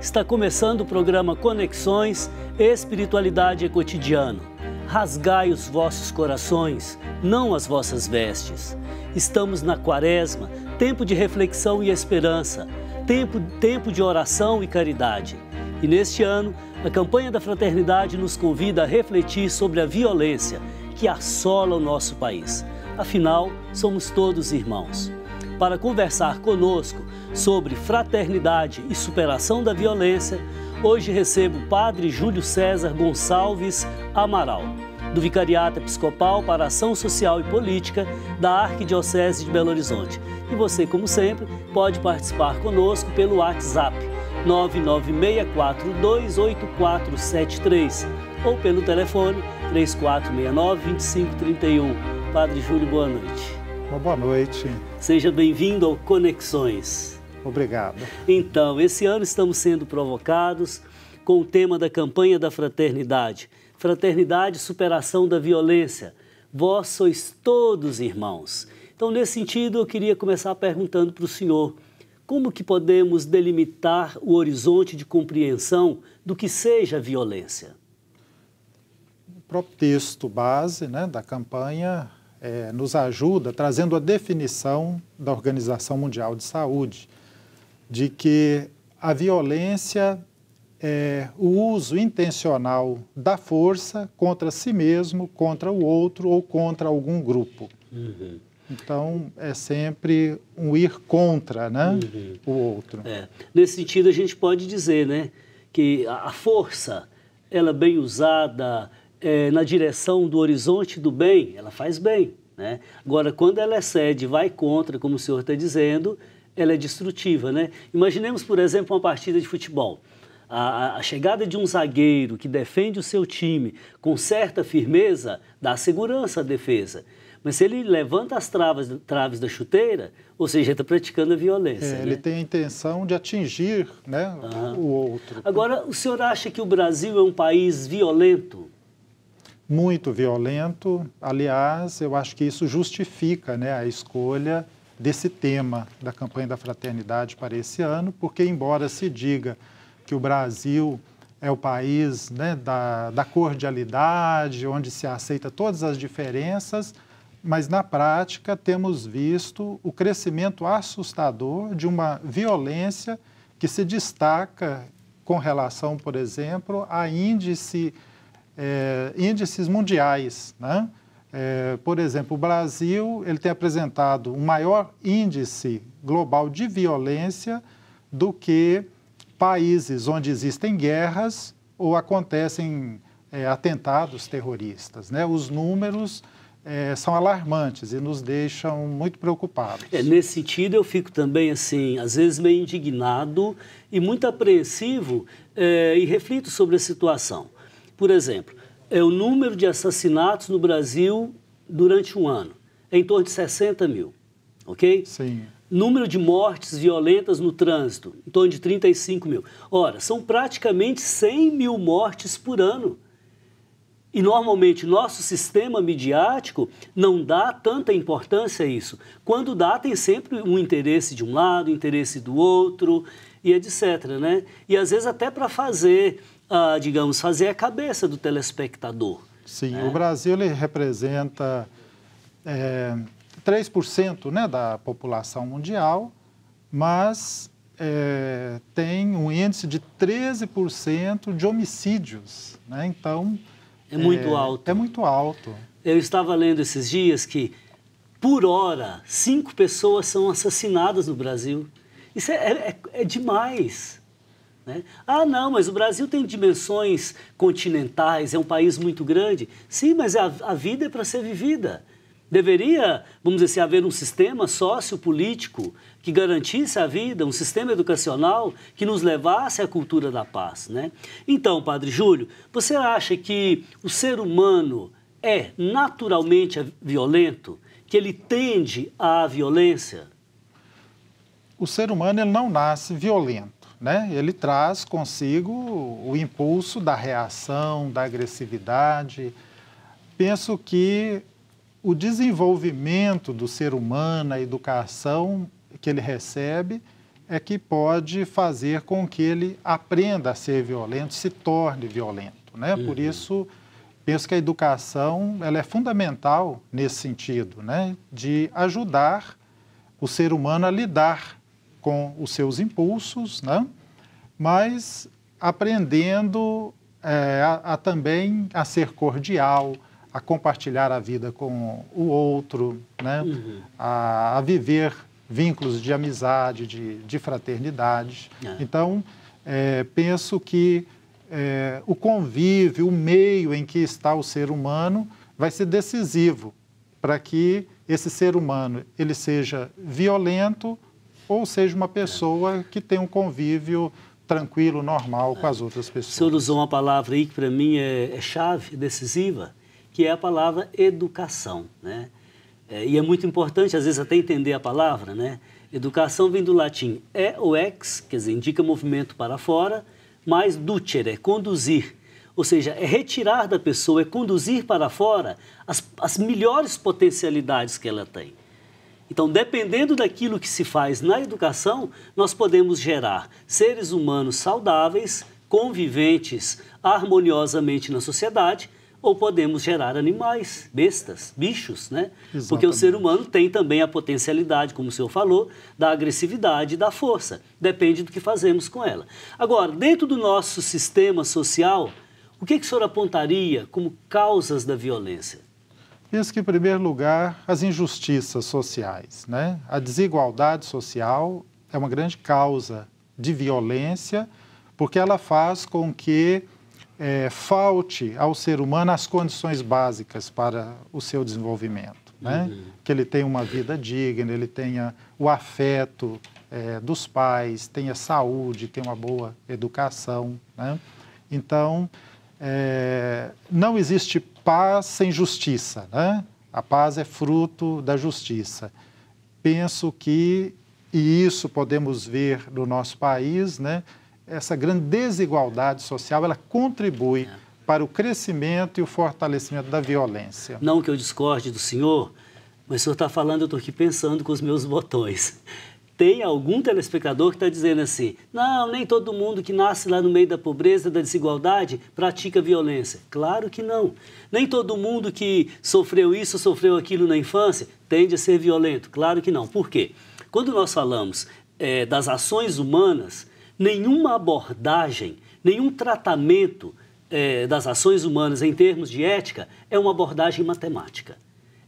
Está começando o programa Conexões, Espiritualidade e Cotidiano. Rasgai os vossos corações, não as vossas vestes. Estamos na Quaresma, tempo de reflexão e esperança, tempo de oração e caridade. E neste ano, a campanha da Fraternidade nos convida a refletir sobre a violência que assola o nosso país. Afinal, somos todos irmãos. Para conversar conosco sobre fraternidade e superação da violência, hoje recebo o Padre Júlio César Gonçalves Amaral, do Vicariato Episcopal para Ação Social e Política da Arquidiocese de Belo Horizonte. E você, como sempre, pode participar conosco pelo WhatsApp 996428473 ou pelo telefone 3469-2531. Padre Júlio, boa noite. Uma boa noite. Seja bem-vindo ao Conexões. Obrigado. Então, esse ano estamos sendo provocados com o tema da campanha da fraternidade. Fraternidade, superação da violência. Vós sois todos irmãos. Então, nesse sentido, eu queria começar perguntando para o senhor, como que podemos delimitar o horizonte de compreensão do que seja violência? O próprio texto base, da campanha nos ajuda trazendo a definição da Organização Mundial de Saúde de que a violência é o uso intencional da força contra si mesmo, contra o outro ou contra algum grupo. Uhum. Então, é sempre um ir contra o outro. Nesse sentido, a gente pode dizer que a força, ela bem usada na direção do horizonte do bem, ela faz bem. Agora, quando ela excede, vai contra, como o senhor está dizendo, ela é destrutiva. Imaginemos, por exemplo, uma partida de futebol. A chegada de um zagueiro que defende o seu time com certa firmeza dá segurança à defesa. Mas se ele levanta as traves da chuteira, ou seja, está praticando a violência. Ele tem a intenção de atingir o outro. Agora, o senhor acha que o Brasil é um país violento? Muito violento. Aliás, eu acho que isso justifica a escolha desse tema da campanha da fraternidade para esse ano, porque embora se diga que o Brasil é o país da cordialidade, onde se aceita todas as diferenças, mas na prática temos visto o crescimento assustador de uma violência que se destaca com relação, por exemplo, a índices mundiais. Por exemplo, o Brasil ele tem apresentado um maior índice global de violência do que países onde existem guerras ou acontecem atentados terroristas. Os números são alarmantes e nos deixam muito preocupados. Nesse sentido, eu fico também, assim, às vezes meio indignado e muito apreensivo e reflito sobre a situação. Por exemplo, o número de assassinatos no Brasil durante um ano é em torno de 60 mil, ok? Sim. Número de mortes violentas no trânsito, em torno de 35 mil. Ora, são praticamente 100 mil mortes por ano. E, normalmente, nosso sistema midiático não dá tanta importância a isso. Quando dá, tem sempre um interesse de um lado, interesse do outro, e etc. E, às vezes, até para fazer a cabeça do telespectador. Sim, o Brasil ele representa 3% da população mundial, mas tem um índice de 13% de homicídios. Então, é muito alto. É muito alto. Eu estava lendo esses dias que, por hora, 5 pessoas são assassinadas no Brasil. Isso é demais. Ah, não, mas o Brasil tem dimensões continentais, é um país muito grande. Sim, mas a vida é para ser vivida. Deveria, vamos dizer assim, haver um sistema sociopolítico que garantisse a vida, um sistema educacional que nos levasse à cultura da paz. Então, Padre Júlio, você acha que o ser humano é naturalmente violento, que ele tende à violência? O ser humano ele não nasce violento. Ele traz consigo o impulso da reação, da agressividade. Penso que o desenvolvimento do ser humano, a educação que ele recebe, é que pode fazer com que ele aprenda a ser violento, se torne violento, né? Por isso, penso que a educação ela é fundamental nesse sentido, né? De ajudar o ser humano a lidar com os seus impulsos, né? Mas aprendendo também a ser cordial, a compartilhar a vida com o outro, né? A viver vínculos de amizade, de fraternidade. Então, penso que o convívio, o meio em que está o ser humano vai ser decisivo para que esse ser humano ele seja violento ou seja uma pessoa que tem um convívio tranquilo, normal com as outras pessoas. O senhor usou uma palavra aí que para mim é chave, decisiva, que é a palavra educação, né? E é muito importante, às vezes, até entender a palavra, né? Educação vem do latim ou ex, quer dizer, indica movimento para fora, mais ducere, conduzir. Ou seja, é retirar da pessoa, é conduzir para fora as melhores potencialidades que ela tem. Então, dependendo daquilo que se faz na educação, nós podemos gerar seres humanos saudáveis, conviventes harmoniosamente na sociedade, ou podemos gerar animais, bestas, bichos, né? Exatamente. Porque o ser humano tem também a potencialidade, como o senhor falou, da agressividade e da força. Depende do que fazemos com ela. Agora, dentro do nosso sistema social, o que o senhor apontaria como causas da violência? Penso que, em primeiro lugar, as injustiças sociais, né? A desigualdade social é uma grande causa de violência, porque ela faz com que falte ao ser humano as condições básicas para o seu desenvolvimento, né? Que ele tenha uma vida digna, ele tenha o afeto dos pais, tenha saúde, tenha uma boa educação, né? Então, não existe paz sem justiça, né? A paz é fruto da justiça. Penso que, e isso podemos ver no nosso país, né? Essa grande desigualdade social, ela contribui para o crescimento e o fortalecimento da violência. Não que eu discorde do senhor, mas o senhor está falando, eu estou aqui pensando com os meus botões. Tem algum telespectador que está dizendo assim, não, nem todo mundo que nasce lá no meio da pobreza, da desigualdade, pratica violência. Claro que não. Nem todo mundo que sofreu isso, sofreu aquilo na infância, tende a ser violento. Claro que não. Por quê? Quando nós falamos das ações humanas, nenhuma abordagem, nenhum tratamento das ações humanas em termos de ética é uma abordagem matemática.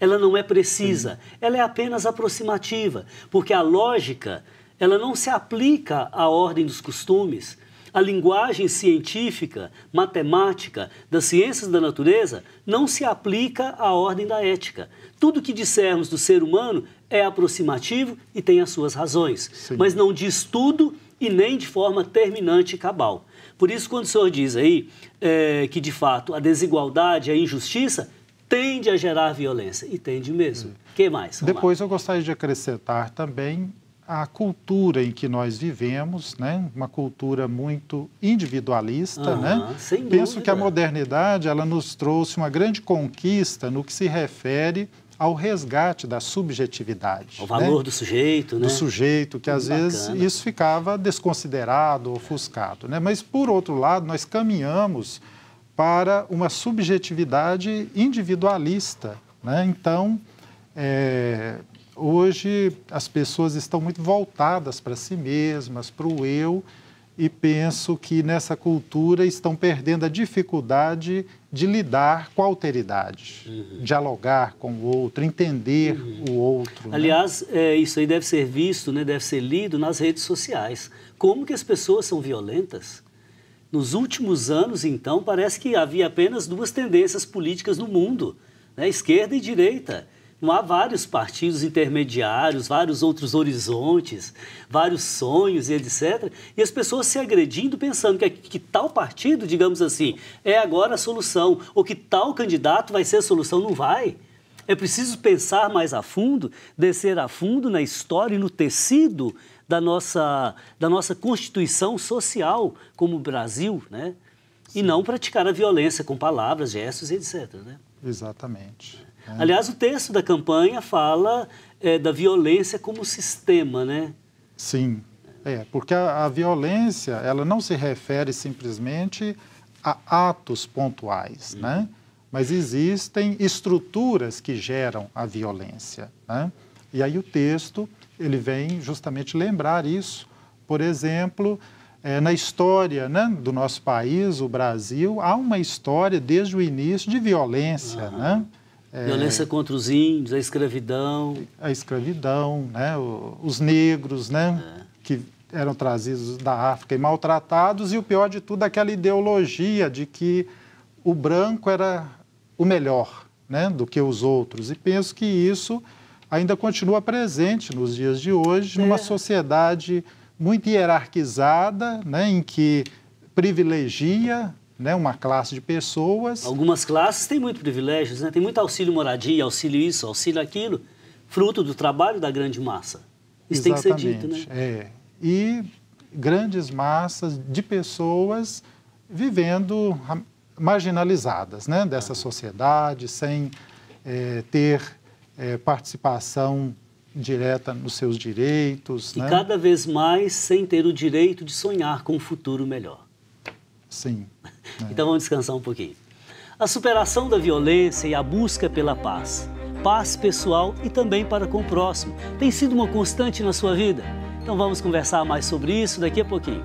Ela não é precisa, ela é apenas aproximativa, porque a lógica ela não se aplica à ordem dos costumes. A linguagem científica, matemática, das ciências da natureza não se aplica à ordem da ética. Tudo que dissermos do ser humano é aproximativo e tem as suas razões, mas não diz tudo e nem de forma terminante e cabal. Por isso, quando o senhor diz aí que, de fato, a desigualdade, a injustiça tende a gerar violência, e tende mesmo. O que mais? Depois eu gostaria de acrescentar também a cultura em que nós vivemos, né? Uma cultura muito individualista, né? Sem dúvida. Penso que a modernidade ela nos trouxe uma grande conquista no que se refere ao resgate da subjetividade. O valor do sujeito, né? Do sujeito, que às vezes isso ficava desconsiderado, ofuscado, né? Mas, por outro lado, nós caminhamos para uma subjetividade individualista, né? Então, hoje as pessoas estão muito voltadas para si mesmas, para o eu, e penso que nessa cultura estão perdendo a dificuldade de lidar com a alteridade, dialogar com o outro, entender o outro. Aliás, isso aí deve ser visto, né, deve ser lido nas redes sociais. Como que as pessoas são violentas? Nos últimos anos, então, parece que havia apenas duas tendências políticas no mundo, né, esquerda e direita. Não há vários partidos intermediários, vários outros horizontes, vários sonhos e etc. E as pessoas se agredindo pensando que tal partido, digamos assim, é agora a solução, ou que tal candidato vai ser a solução. Não vai. É preciso pensar mais a fundo, descer a fundo na história e no tecido da nossa constituição social como Brasil, né? E não praticar a violência com palavras, gestos e etc. Né? Exatamente. Aliás, o texto da campanha fala da violência como sistema, né? Sim. Porque a violência, ela não se refere simplesmente a atos pontuais, né? Mas existem estruturas que geram a violência, né? E aí o texto, ele vem justamente lembrar isso. Por exemplo, na história, né, do nosso país, o Brasil, há uma história desde o início de violência, né? Violência contra os índios, a escravidão. A escravidão, né? Os negros, né? Que eram trazidos da África e maltratados, e o pior de tudo, aquela ideologia de que o branco era o melhor, né, do que os outros. E penso que isso ainda continua presente nos dias de hoje, numa sociedade muito hierarquizada, né, em que privilegia, né, uma classe de pessoas. Algumas classes têm muito privilégios, né? Tem muito auxílio moradia, auxílio isso, auxílio aquilo, fruto do trabalho da grande massa. Isso tem que ser dito, né? E grandes massas de pessoas vivendo marginalizadas, né, dessa sociedade, sem ter participação direta nos seus direitos. E né? cada vez mais sem ter o direito de sonhar com um futuro melhor. Sim. Então vamos descansar um pouquinho. A superação da violência e a busca pela paz. Paz pessoal e também para com o próximo. Tem sido uma constante na sua vida? Então vamos conversar mais sobre isso daqui a pouquinho.